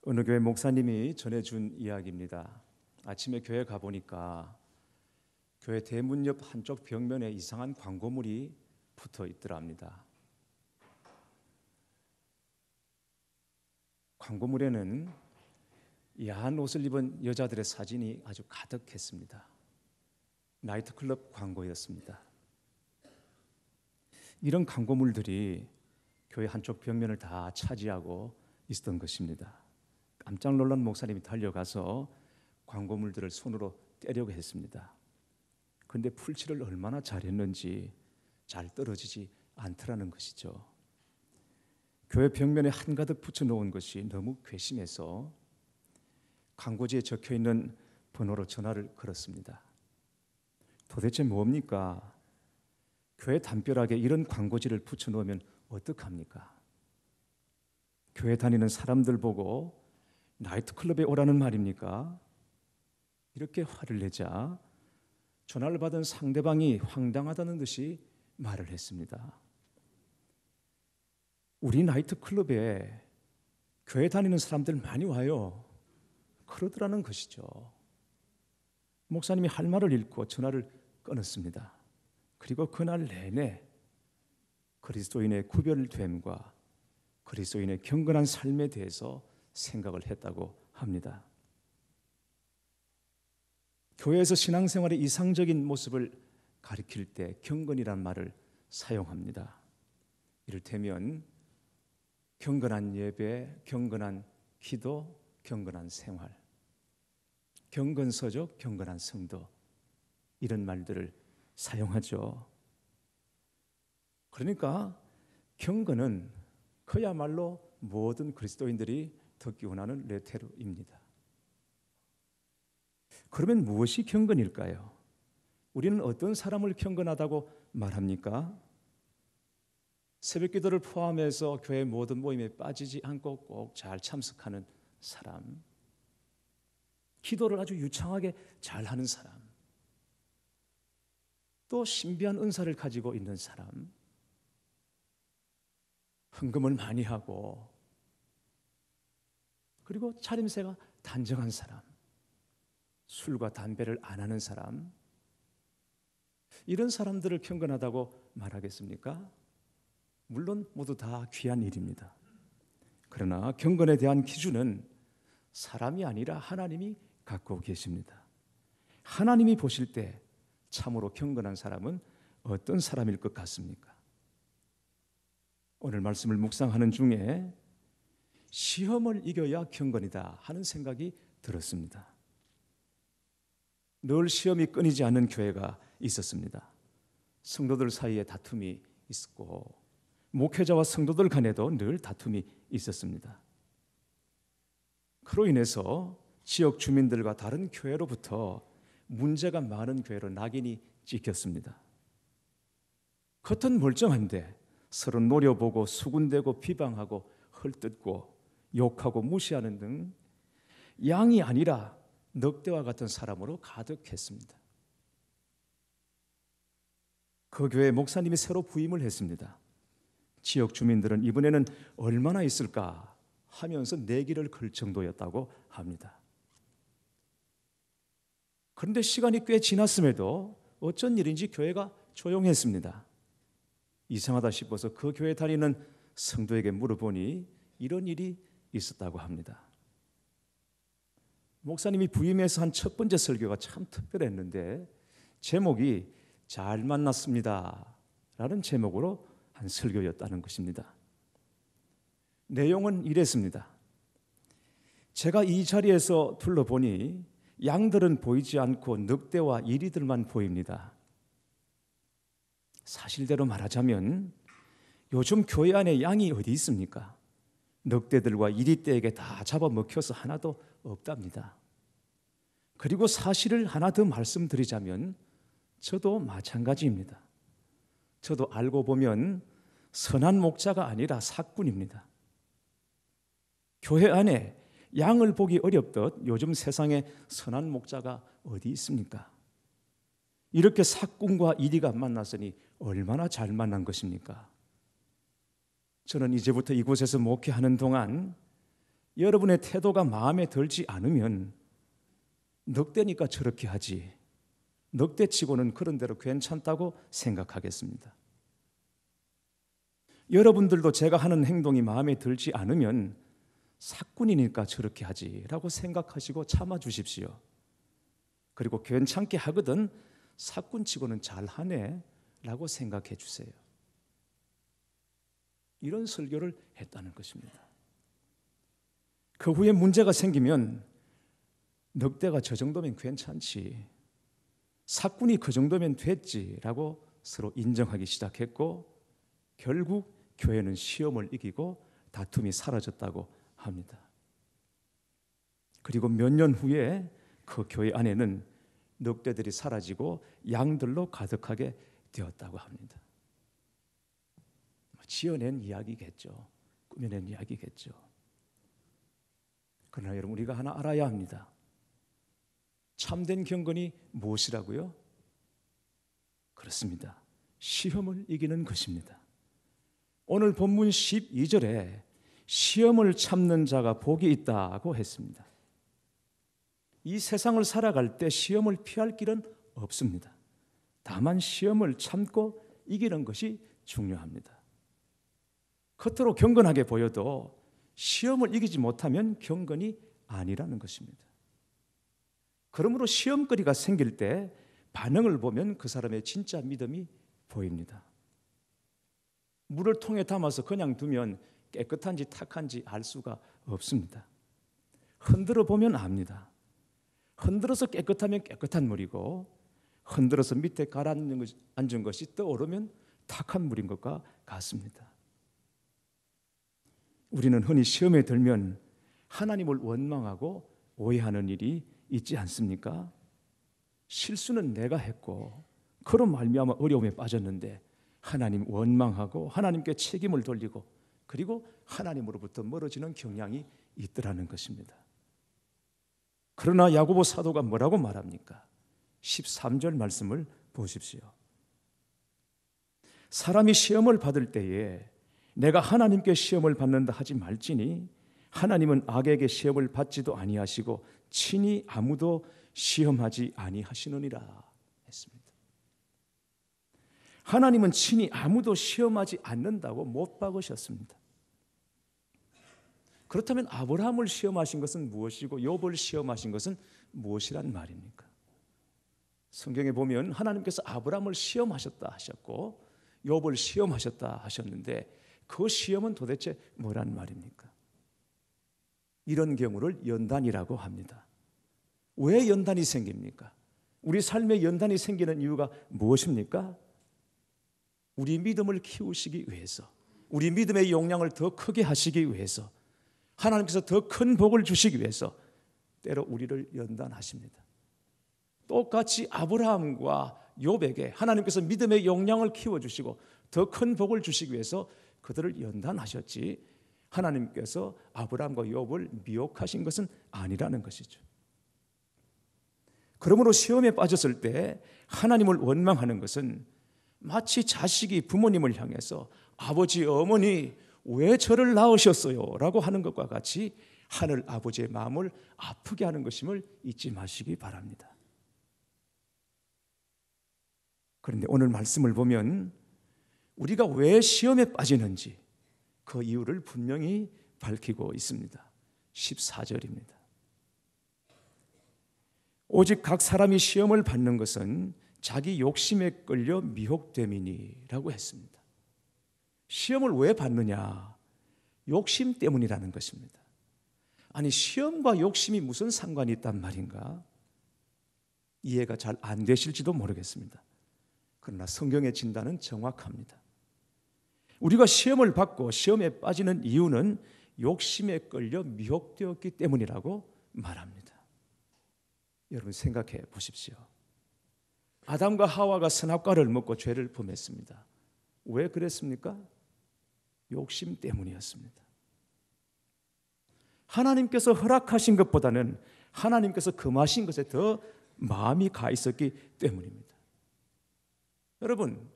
어느 교회 목사님이 전해준 이야기입니다. 아침에 교회 가보니까 교회 대문 옆 한쪽 벽면에 이상한 광고물이 붙어 있더랍니다. 광고물에는 야한 옷을 입은 여자들의 사진이 아주 가득했습니다. 나이트클럽 광고였습니다. 이런 광고물들이 교회 한쪽 벽면을 다 차지하고 있었던 것입니다. 깜짝 놀란 목사님이 달려가서 광고물들을 손으로 떼려고 했습니다. 그런데 풀칠을 얼마나 잘했는지 잘 떨어지지 않더라는 것이죠. 교회 벽면에 한가득 붙여놓은 것이 너무 괘씸해서 광고지에 적혀있는 번호로 전화를 걸었습니다. 도대체 뭡니까? 교회 담벼락에 이런 광고지를 붙여놓으면 어떡합니까? 교회 다니는 사람들 보고 나이트클럽에 오라는 말입니까? 이렇게 화를 내자 전화를 받은 상대방이 황당하다는 듯이 말을 했습니다. 우리 나이트클럽에 교회 다니는 사람들 많이 와요. 그러더라는 것이죠. 목사님이 할 말을 잃고 전화를 끊었습니다. 그리고 그날 내내 그리스도인의 구별됨과 그리스도인의 경건한 삶에 대해서 생각을 했다고 합니다. 교회에서 신앙생활의 이상적인 모습을 가리킬 때 경건이란 말을 사용합니다. 이를테면 경건한 예배, 경건한 기도, 경건한 생활, 경건서적, 경건한 성도, 이런 말들을 사용하죠. 그러니까 경건은 그야말로 모든 그리스도인들이 듣기 원하는 레테르입니다. 그러면 무엇이 경건일까요? 우리는 어떤 사람을 경건하다고 말합니까? 새벽기도를 포함해서 교회 모든 모임에 빠지지 않고 꼭 잘 참석하는 사람, 기도를 아주 유창하게 잘하는 사람, 또 신비한 은사를 가지고 있는 사람, 헌금을 많이 하고 그리고 차림새가 단정한 사람, 술과 담배를 안 하는 사람, 이런 사람들을 경건하다고 말하겠습니까? 물론 모두 다 귀한 일입니다. 그러나 경건에 대한 기준은 사람이 아니라 하나님이 갖고 계십니다. 하나님이 보실 때 참으로 경건한 사람은 어떤 사람일 것 같습니까? 오늘 말씀을 묵상하는 중에 시험을 이겨야 경건이다 하는 생각이 들었습니다. 늘 시험이 끊이지 않는 교회가 있었습니다. 성도들 사이에 다툼이 있었고 목회자와 성도들 간에도 늘 다툼이 있었습니다. 그로 인해서 지역 주민들과 다른 교회로부터 문제가 많은 교회로 낙인이 찍혔습니다. 겉은 멀쩡한데 서로 노려보고 수군대고 비방하고 헐뜯고 욕하고 무시하는 등 양이 아니라 늑대와 같은 사람으로 가득했습니다. 그 교회 목사님이 새로 부임을 했습니다. 지역 주민들은 이번에는 얼마나 있을까 하면서 내기를 걸 정도였다고 합니다. 그런데 시간이 꽤 지났음에도 어쩐 일인지 교회가 조용했습니다. 이상하다 싶어서 그 교회 다니는 성도에게 물어보니 이런 일이 있었다고 합니다. 목사님이 부임해서 한 첫 번째 설교가 참 특별했는데 제목이 잘 만났습니다 라는 제목으로 한 설교였다는 것입니다. 내용은 이랬습니다. 제가 이 자리에서 둘러보니 양들은 보이지 않고 늑대와 이리들만 보입니다. 사실대로 말하자면 요즘 교회 안에 양이 어디 있습니까? 늑대들과 이리떼에게 다 잡아먹혀서 하나도 없답니다. 그리고 사실을 하나 더 말씀드리자면 저도 마찬가지입니다. 저도 알고 보면 선한 목자가 아니라 사꾼입니다. 교회 안에 양을 보기 어렵듯 요즘 세상에 선한 목자가 어디 있습니까? 이렇게 사꾼과 이리가 만났으니 얼마나 잘 만난 것입니까? 저는 이제부터 이곳에서 목회하는 동안 여러분의 태도가 마음에 들지 않으면 넉대니까 저렇게 하지, 넉대치고는 그런 대로 괜찮다고 생각하겠습니다. 여러분들도 제가 하는 행동이 마음에 들지 않으면 사꾼이니까 저렇게 하지라고 생각하시고 참아주십시오. 그리고 괜찮게 하거든 사꾼치고는 잘하네 라고 생각해 주세요. 이런 설교를 했다는 것입니다. 그 후에 문제가 생기면 넉대가 저 정도면 괜찮지, 사꾼이 그 정도면 됐지라고 서로 인정하기 시작했고, 결국 교회는 시험을 이기고 다툼이 사라졌다고 합니다. 그리고 몇 년 후에 그 교회 안에는 넉대들이 사라지고 양들로 가득하게 되었다고 합니다. 지어낸 이야기겠죠. 꾸며낸 이야기겠죠. 그러나 여러분, 우리가 하나 알아야 합니다. 참된 경건이 무엇이라고요? 그렇습니다. 시험을 이기는 것입니다. 오늘 본문 12절에 시험을 참는 자가 복이 있다고 했습니다. 이 세상을 살아갈 때 시험을 피할 길은 없습니다. 다만 시험을 참고 이기는 것이 중요합니다. 겉으로 경건하게 보여도 시험을 이기지 못하면 경건이 아니라는 것입니다. 그러므로 시험거리가 생길 때 반응을 보면 그 사람의 진짜 믿음이 보입니다. 물을 통에 담아서 그냥 두면 깨끗한지 탁한지 알 수가 없습니다. 흔들어 보면 압니다. 흔들어서 깨끗하면 깨끗한 물이고, 흔들어서 밑에 가라앉은 것이 떠오르면 탁한 물인 것과 같습니다. 우리는 흔히 시험에 들면 하나님을 원망하고 오해하는 일이 있지 않습니까? 실수는 내가 했고 그런 말미암아 어려움에 빠졌는데 하나님 원망하고 하나님께 책임을 돌리고, 그리고 하나님으로부터 멀어지는 경향이 있더라는 것입니다. 그러나 야고보 사도가 뭐라고 말합니까? 13절 말씀을 보십시오. 사람이 시험을 받을 때에 내가 하나님께 시험을 받는다 하지 말지니 하나님은 악에게 시험을 받지도 아니하시고 친히 아무도 시험하지 아니하시느니라 했습니다. 하나님은 친히 아무도 시험하지 않는다고 못 박으셨습니다. 그렇다면 아브라함을 시험하신 것은 무엇이고 욥을 시험하신 것은 무엇이란 말입니까? 성경에 보면 하나님께서 아브라함을 시험하셨다 하셨고 욥을 시험하셨다 하셨는데 그 시험은 도대체 뭐란 말입니까? 이런 경우를 연단이라고 합니다. 왜 연단이 생깁니까? 우리 삶에 연단이 생기는 이유가 무엇입니까? 우리 믿음을 키우시기 위해서, 우리 믿음의 용량을 더 크게 하시기 위해서, 하나님께서 더 큰 복을 주시기 위해서 때로 우리를 연단하십니다. 똑같이 아브라함과 욥에게 하나님께서 믿음의 용량을 키워주시고 더 큰 복을 주시기 위해서 그들을 연단하셨지, 하나님께서 아브라함과 욥을 미혹하신 것은 아니라는 것이죠. 그러므로 시험에 빠졌을 때 하나님을 원망하는 것은 마치 자식이 부모님을 향해서 아버지, 어머니 왜 저를 낳으셨어요? 라고 하는 것과 같이 하늘 아버지의 마음을 아프게 하는 것임을 잊지 마시기 바랍니다. 그런데 오늘 말씀을 보면 우리가 왜 시험에 빠지는지 그 이유를 분명히 밝히고 있습니다. 14절입니다. 오직 각 사람이 시험을 받는 것은 자기 욕심에 끌려 미혹됨이니라고 했습니다. 시험을 왜 받느냐? 욕심 때문이라는 것입니다. 아니, 시험과 욕심이 무슨 상관이 있단 말인가? 이해가 잘 안 되실지도 모르겠습니다. 그러나 성경의 진단은 정확합니다. 우리가 시험을 받고 시험에 빠지는 이유는 욕심에 끌려 미혹되었기 때문이라고 말합니다. 여러분 생각해 보십시오. 아담과 하와가 선악과를 먹고 죄를 범했습니다. 왜 그랬습니까? 욕심 때문이었습니다. 하나님께서 허락하신 것보다는 하나님께서 금하신 것에 더 마음이 가 있었기 때문입니다. 여러분,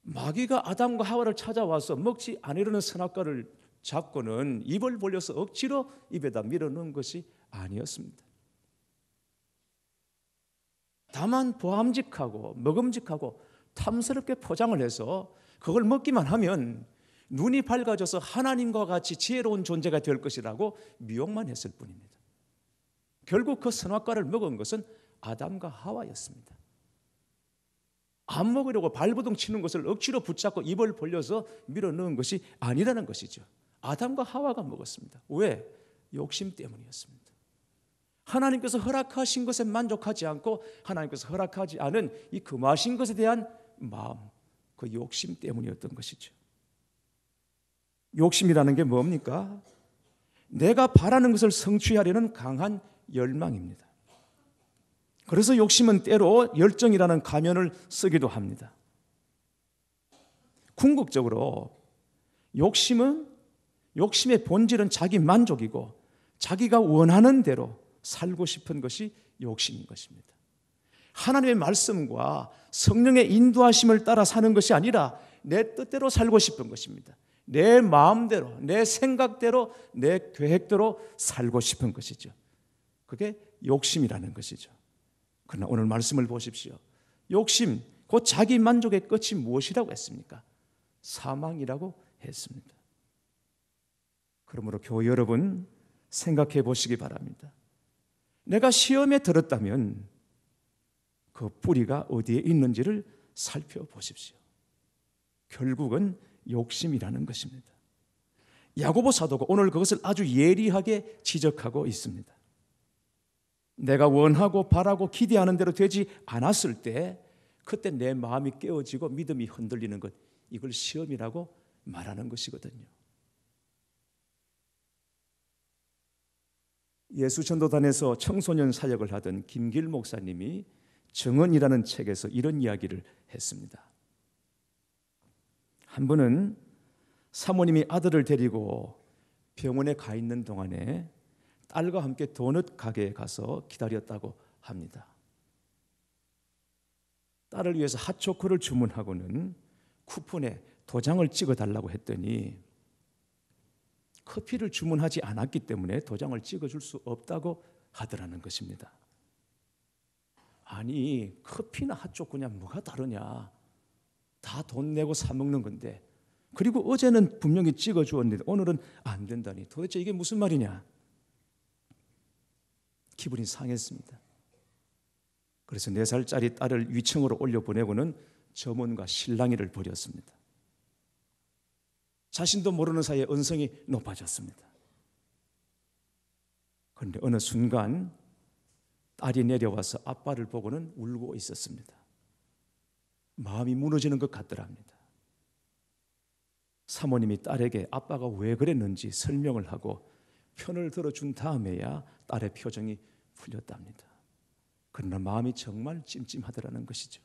마귀가 아담과 하와를 찾아와서 먹지 않으려는 선악과를 잡고는 입을 벌려서 억지로 입에다 밀어넣은 것이 아니었습니다. 다만 보암직하고 먹음직하고 탐스럽게 포장을 해서 그걸 먹기만 하면 눈이 밝아져서 하나님과 같이 지혜로운 존재가 될 것이라고 미혹만 했을 뿐입니다. 결국 그 선악과를 먹은 것은 아담과 하와였습니다. 안 먹으려고 발버둥 치는 것을 억지로 붙잡고 입을 벌려서 밀어넣은 것이 아니라는 것이죠. 아담과 하와가 먹었습니다. 왜? 욕심 때문이었습니다. 하나님께서 허락하신 것에 만족하지 않고 하나님께서 허락하지 않은 이 금하신 것에 대한 마음, 그 욕심 때문이었던 것이죠. 욕심이라는 게 뭡니까? 내가 바라는 것을 성취하려는 강한 열망입니다. 그래서 욕심은 때로 열정이라는 가면을 쓰기도 합니다. 궁극적으로 욕심의 본질은 자기 만족이고 자기가 원하는 대로 살고 싶은 것이 욕심인 것입니다. 하나님의 말씀과 성령의 인도하심을 따라 사는 것이 아니라 내 뜻대로 살고 싶은 것입니다. 내 마음대로, 내 생각대로, 내 계획대로 살고 싶은 것이죠. 그게 욕심이라는 것이죠. 그러나 오늘 말씀을 보십시오. 욕심, 곧 자기 만족의 끝이 무엇이라고 했습니까? 사망이라고 했습니다. 그러므로 교회 여러분 생각해 보시기 바랍니다. 내가 시험에 들었다면 그 뿌리가 어디에 있는지를 살펴보십시오. 결국은 욕심이라는 것입니다. 야고보 사도가 오늘 그것을 아주 예리하게 지적하고 있습니다. 내가 원하고 바라고 기대하는 대로 되지 않았을 때 그때 내 마음이 깨어지고 믿음이 흔들리는 것, 이걸 시험이라고 말하는 것이거든요. 예수전도단에서 청소년 사역을 하던 김길 목사님이 정언이라는 책에서 이런 이야기를 했습니다. 한 분은 사모님이 아들을 데리고 병원에 가 있는 동안에 딸과 함께 도넛 가게에 가서 기다렸다고 합니다. 딸을 위해서 핫초코를 주문하고는 쿠폰에 도장을 찍어달라고 했더니 커피를 주문하지 않았기 때문에 도장을 찍어줄 수 없다고 하더라는 것입니다. 아니, 커피나 핫초코냐 뭐가 다르냐? 다 돈 내고 사 먹는 건데, 그리고 어제는 분명히 찍어주었는데 오늘은 안 된다니 도대체 이게 무슨 말이냐? 기분이 상했습니다. 그래서 4살짜리 딸을 위층으로 올려보내고는 점원과 실랑이를 벌였습니다. 자신도 모르는 사이에 언성이 높아졌습니다. 그런데 어느 순간 딸이 내려와서 아빠를 보고는 울고 있었습니다. 마음이 무너지는 것 같더랍니다. 사모님이 딸에게 아빠가 왜 그랬는지 설명을 하고 편을 들어준 다음에야 딸의 표정이 풀렸답니다. 그러나 마음이 정말 찜찜하더라는 것이죠.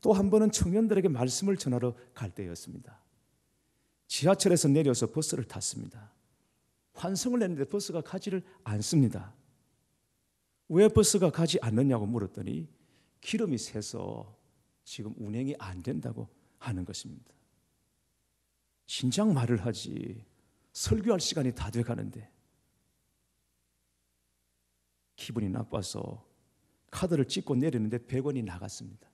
또 한 번은 청년들에게 말씀을 전하러 갈 때였습니다. 지하철에서 내려서 버스를 탔습니다. 환승을 했는데 버스가 가지를 않습니다. 왜 버스가 가지 않느냐고 물었더니 기름이 새서 지금 운행이 안 된다고 하는 것입니다. 진작 말을 하지, 설교할 시간이 다 돼가는데. 기분이 나빠서 카드를 찍고 내리는데 100원이 나갔습니다.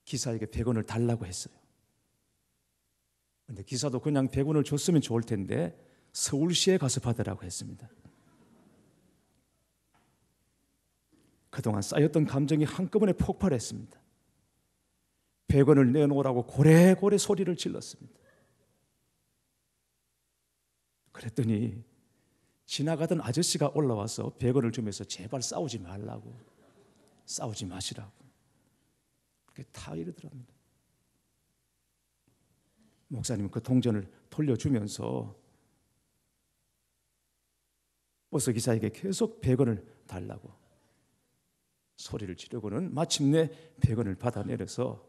기사에게 100원을 달라고 했어요. 그런데 기사도 그냥 100원을 줬으면 좋을 텐데 서울시에 가서 받으라고 했습니다. 그동안 쌓였던 감정이 한꺼번에 폭발했습니다. 100원을 내놓으라고 고래고래 소리를 질렀습니다. 그랬더니 지나가던 아저씨가 올라와서 100원을 주면서 제발 싸우지 말라고, 싸우지 마시라고 그렇게 다 이러더랍니다. 목사님은 그 동전을 돌려주면서 버스 기사에게 계속 100원을 달라고 소리를 지르고는 마침내 100원을 받아내려서,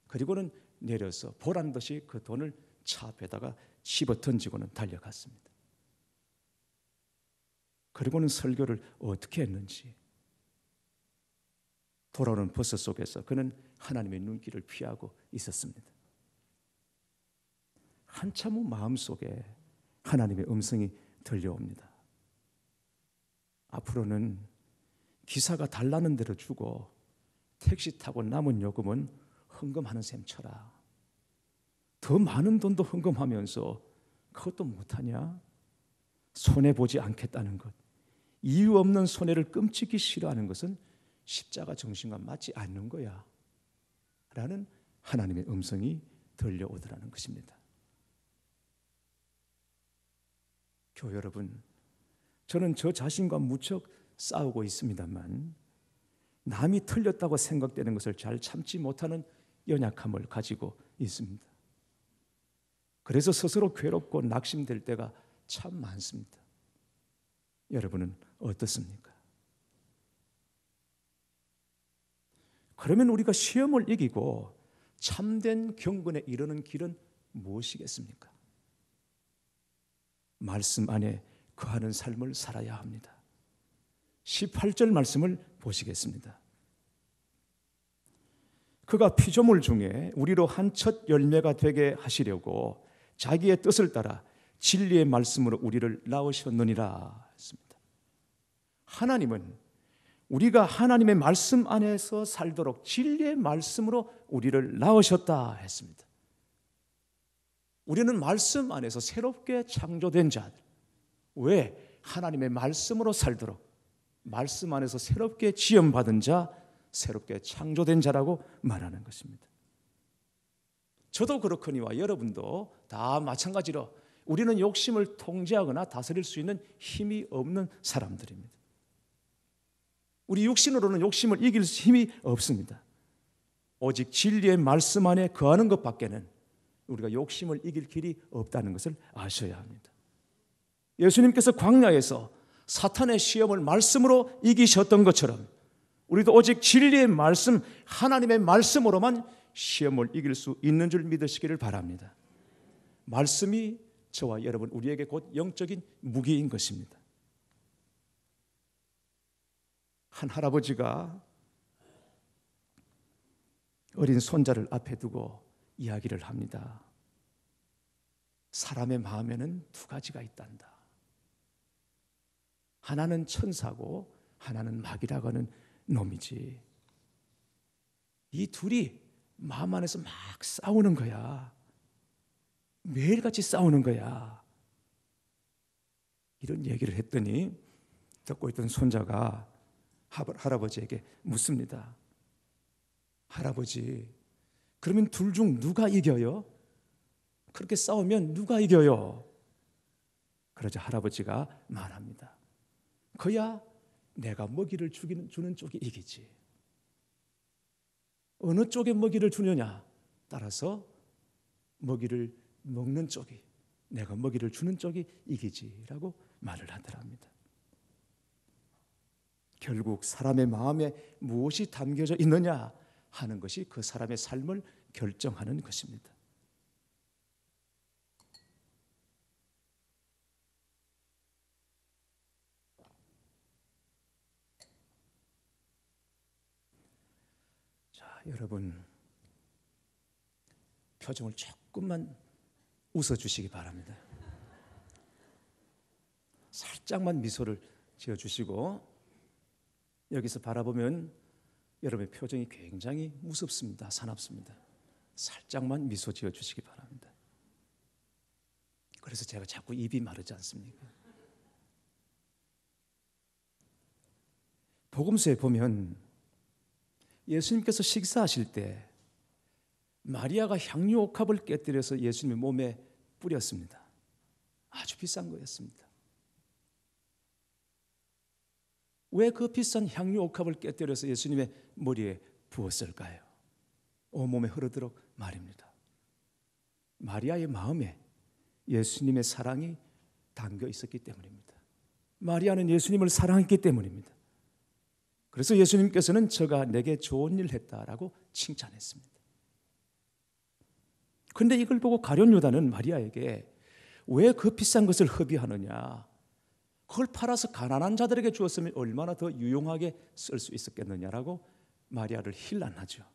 그리고는 내려서 보란 듯이 그 돈을 차 앞에다가 집어 던지고는 달려갔습니다. 그리고는 설교를 어떻게 했는지, 돌아오는 버스 속에서 그는 하나님의 눈길을 피하고 있었습니다. 한참 후 마음속에 하나님의 음성이 들려옵니다. 앞으로는 기사가 달라는 대로 주고 택시 타고 남은 요금은 헌금하는 셈 쳐라. 더 많은 돈도 헌금하면서 그것도 못하냐? 손해보지 않겠다는 것, 이유 없는 손해를 끔찍히 싫어하는 것은 십자가 정신과 맞지 않는 거야 라는 하나님의 음성이 들려오더라는 것입니다. 교회 여러분, 저는 저 자신과 무척 싸우고 있습니다만 남이 틀렸다고 생각되는 것을 잘 참지 못하는 연약함을 가지고 있습니다. 그래서 스스로 괴롭고 낙심될 때가 참 많습니다. 여러분은 어떻습니까? 그러면 우리가 시험을 이기고 참된 경건에 이르는 길은 무엇이겠습니까? 말씀 안에 거하는 삶을 살아야 합니다. 18절 말씀을 보시겠습니다. 그가 피조물 중에 우리로 한 첫 열매가 되게 하시려고 자기의 뜻을 따라 진리의 말씀으로 우리를 낳으셨느니라 했습니다. 하나님은 우리가 하나님의 말씀 안에서 살도록 진리의 말씀으로 우리를 낳으셨다 했습니다. 우리는 말씀 안에서 새롭게 창조된 자들. 왜? 하나님의 말씀으로 살도록, 말씀 안에서 새롭게 지음받은 자, 새롭게 창조된 자라고 말하는 것입니다. 저도 그렇거니와 여러분도 다 마찬가지로 우리는 욕심을 통제하거나 다스릴 수 있는 힘이 없는 사람들입니다. 우리 육신으로는 욕심을 이길 힘이 없습니다. 오직 진리의 말씀 안에 거하는 것밖에는 우리가 욕심을 이길 길이 없다는 것을 아셔야 합니다. 예수님께서 광야에서 사탄의 시험을 말씀으로 이기셨던 것처럼 우리도 오직 진리의 말씀, 하나님의 말씀으로만 시험을 이길 수 있는 줄 믿으시기를 바랍니다. 말씀이 저와 여러분, 우리에게 곧 영적인 무기인 것입니다. 한 할아버지가 어린 손자를 앞에 두고 이야기를 합니다. 사람의 마음에는 두 가지가 있단다. 하나는 천사고 하나는 마귀라고 하는 놈이지. 이 둘이 마음 안에서 막 싸우는 거야. 매일같이 싸우는 거야. 이런 얘기를 했더니 듣고 있던 손자가 할아버지에게 묻습니다. 할아버지, 그러면 둘 중 누가 이겨요? 그렇게 싸우면 누가 이겨요? 그러자 할아버지가 말합니다. 그야 내가 먹이를 주는 쪽이 이기지. 어느 쪽에 먹이를 주느냐 따라서 먹이를 먹는 쪽이, 내가 먹이를 주는 쪽이 이기지라고 말을 하더랍니다. 결국 사람의 마음에 무엇이 담겨져 있느냐 하는 것이 그 사람의 삶을 결정하는 것입니다. 자, 여러분 표정을 조금만 웃어주시기 바랍니다. 살짝만 미소를 지어주시고, 여기서 바라보면 여러분의 표정이 굉장히 무섭습니다. 사납습니다. 살짝만 미소 지어주시기 바랍니다. 그래서 제가 자꾸 입이 마르지 않습니까? 복음서에 보면 예수님께서 식사하실 때 마리아가 향유 옥합을 깨뜨려서 예수님의 몸에 뿌렸습니다. 아주 비싼 거였습니다. 왜 그 비싼 향유 옥합을 깨뜨려서 예수님의 머리에 부었을까요? 온몸에 흐르도록 말입니다. 마리아의 마음에 예수님의 사랑이 담겨 있었기 때문입니다. 마리아는 예수님을 사랑했기 때문입니다. 그래서 예수님께서는 저가 내게 좋은 일 했다라고 칭찬했습니다. 그런데 이걸 보고 가룟 유다는 마리아에게 왜 그 비싼 것을 허비하느냐, 그걸 팔아서 가난한 자들에게 주었으면 얼마나 더 유용하게 쓸 수 있었겠느냐라고 마리아를 힐난하죠.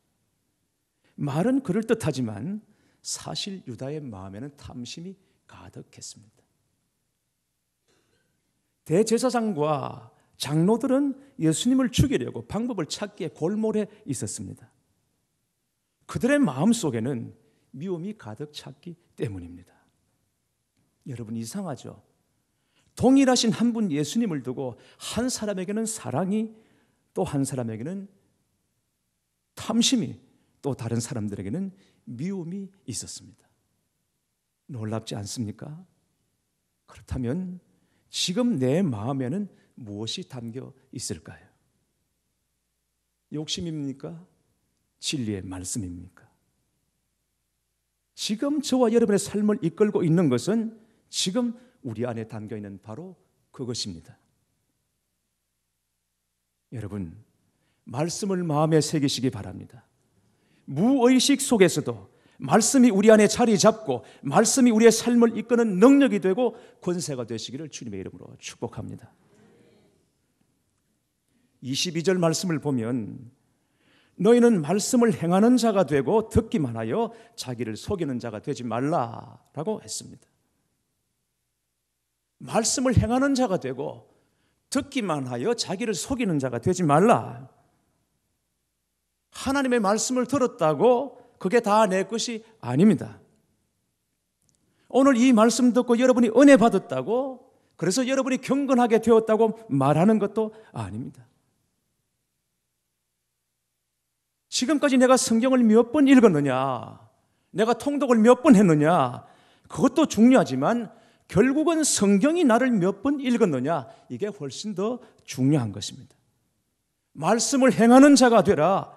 말은 그럴듯하지만 사실 유다의 마음에는 탐심이 가득했습니다. 대제사장과 장로들은 예수님을 죽이려고 방법을 찾기에 골몰해 있었습니다. 그들의 마음속에는 미움이 가득 찼기 때문입니다. 여러분, 이상하죠? 동일하신 한 분 예수님을 두고 한 사람에게는 사랑이, 또 한 사람에게는 탐심이, 또 다른 사람들에게는 미움이 있었습니다. 놀랍지 않습니까? 그렇다면 지금 내 마음에는 무엇이 담겨 있을까요? 욕심입니까? 진리의 말씀입니까? 지금 저와 여러분의 삶을 이끌고 있는 것은 지금 우리 안에 담겨 있는 바로 그것입니다. 여러분, 말씀을 마음에 새기시기 바랍니다. 무의식 속에서도 말씀이 우리 안에 자리 잡고 말씀이 우리의 삶을 이끄는 능력이 되고 권세가 되시기를 주님의 이름으로 축복합니다. 22절 말씀을 보면 너희는 말씀을 행하는 자가 되고 듣기만 하여 자기를 속이는 자가 되지 말라라고 했습니다. 말씀을 행하는 자가 되고 듣기만 하여 자기를 속이는 자가 되지 말라. 하나님의 말씀을 들었다고 그게 다 내 것이 아닙니다. 오늘 이 말씀 듣고 여러분이 은혜 받았다고 그래서 여러분이 경건하게 되었다고 말하는 것도 아닙니다. 지금까지 내가 성경을 몇 번 읽었느냐, 내가 통독을 몇 번 했느냐, 그것도 중요하지만 결국은 성경이 나를 몇 번 읽었느냐, 이게 훨씬 더 중요한 것입니다. 말씀을 행하는 자가 되라.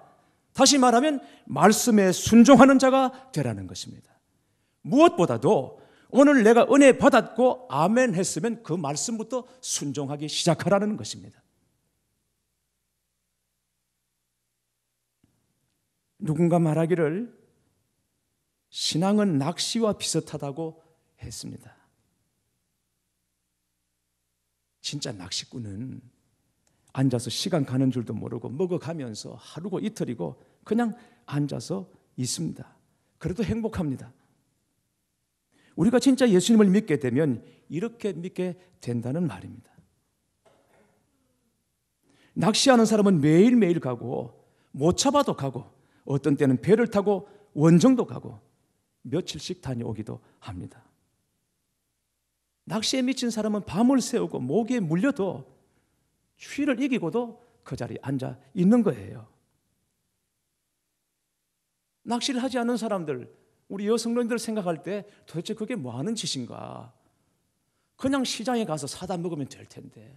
다시 말하면 말씀에 순종하는 자가 되라는 것입니다. 무엇보다도 오늘 내가 은혜 받았고 아멘 했으면 그 말씀부터 순종하기 시작하라는 것입니다. 누군가 말하기를 신앙은 낚시와 비슷하다고 했습니다. 진짜 낚시꾼은 앉아서 시간 가는 줄도 모르고 먹어가면서 하루고 이틀이고 그냥 앉아서 있습니다. 그래도 행복합니다. 우리가 진짜 예수님을 믿게 되면 이렇게 믿게 된다는 말입니다. 낚시하는 사람은 매일매일 가고 못 잡아도 가고 어떤 때는 배를 타고 원정도 가고 며칠씩 다녀오기도 합니다. 낚시에 미친 사람은 밤을 새우고 모기에 물려도 추위를 이기고도 그 자리에 앉아 있는 거예요. 낚시를 하지 않는 사람들, 우리 여성놈들 생각할 때 도대체 그게 뭐 하는 짓인가? 그냥 시장에 가서 사다 먹으면 될 텐데,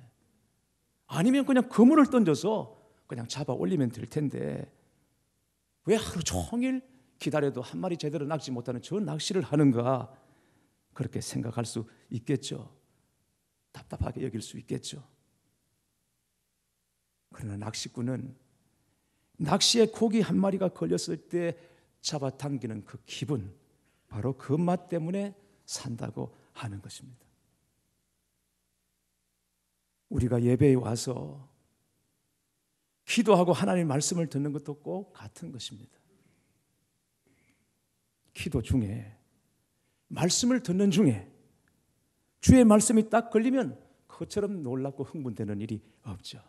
아니면 그냥 그물을 던져서 그냥 잡아 올리면 될 텐데 왜 하루 종일 기다려도 한 마리 제대로 낚지 못하는 저 낚시를 하는가? 그렇게 생각할 수 있겠죠. 답답하게 여길 수 있겠죠. 그러나 낚시꾼은 낚시에 고기 한 마리가 걸렸을 때 잡아당기는 그 기분, 바로 그 맛 때문에 산다고 하는 것입니다. 우리가 예배에 와서 기도하고 하나님의 말씀을 듣는 것도 꼭 같은 것입니다. 기도 중에, 말씀을 듣는 중에 주의 말씀이 딱 걸리면 그처럼 놀랍고 흥분되는 일이 없죠.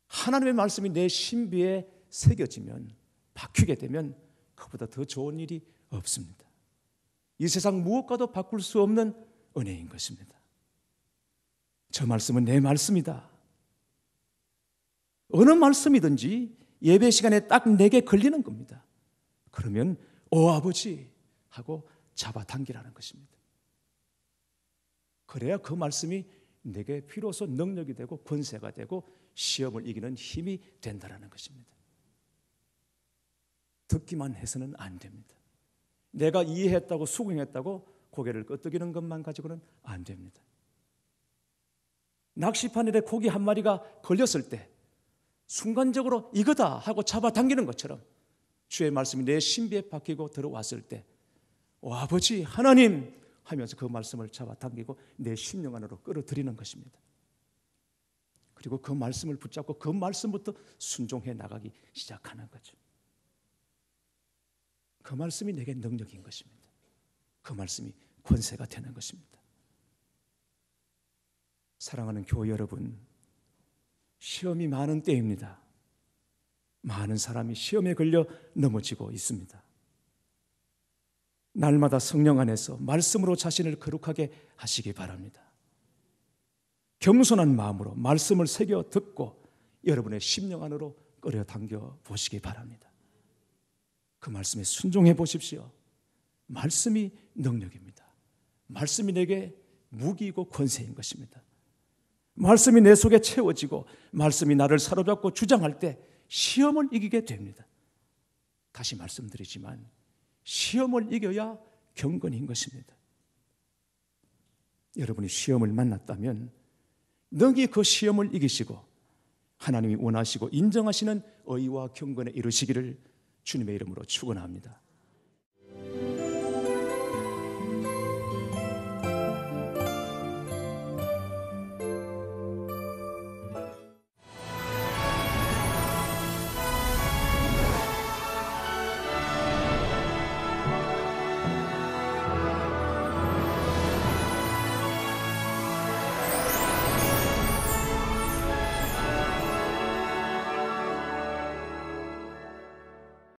하나님의 말씀이 내 신비에 새겨지면, 바뀌게 되면 그보다 더 좋은 일이 없습니다. 이 세상 무엇과도 바꿀 수 없는 은혜인 것입니다. 저 말씀은 내 말씀이다. 어느 말씀이든지 예배 시간에 딱 내게 걸리는 겁니다. 그러면 아버지 하고 잡아당기라는 것입니다. 그래야 그 말씀이 내게 비로소 능력이 되고 권세가 되고 시험을 이기는 힘이 된다는 것입니다. 듣기만 해서는 안 됩니다. 내가 이해했다고 수긍했다고 고개를 끄덕이는 것만 가지고는 안 됩니다. 낚시바늘에 고기 한 마리가 걸렸을 때 순간적으로 이거다 하고 잡아당기는 것처럼 주의 말씀이 내 신비에 박히고 들어왔을 때 아버지 하나님 하면서 그 말씀을 잡아당기고 내 심령 안으로 끌어들이는 것입니다. 그리고 그 말씀을 붙잡고 그 말씀부터 순종해 나가기 시작하는 거죠. 그 말씀이 내게 능력인 것입니다. 그 말씀이 권세가 되는 것입니다. 사랑하는 교회 여러분, 시험이 많은 때입니다. 많은 사람이 시험에 걸려 넘어지고 있습니다. 날마다 성령 안에서 말씀으로 자신을 거룩하게 하시기 바랍니다. 겸손한 마음으로 말씀을 새겨 듣고 여러분의 심령 안으로 끌어당겨 보시기 바랍니다. 그 말씀에 순종해 보십시오. 말씀이 능력입니다. 말씀이 내게 무기이고 권세인 것입니다. 말씀이 내 속에 채워지고 말씀이 나를 사로잡고 주장할 때 시험을 이기게 됩니다. 다시 말씀드리지만 시험을 이겨야 경건인 것입니다. 여러분이 시험을 만났다면 능히 그 시험을 이기시고 하나님이 원하시고 인정하시는 의와 경건에 이르시기를 주님의 이름으로 축원합니다.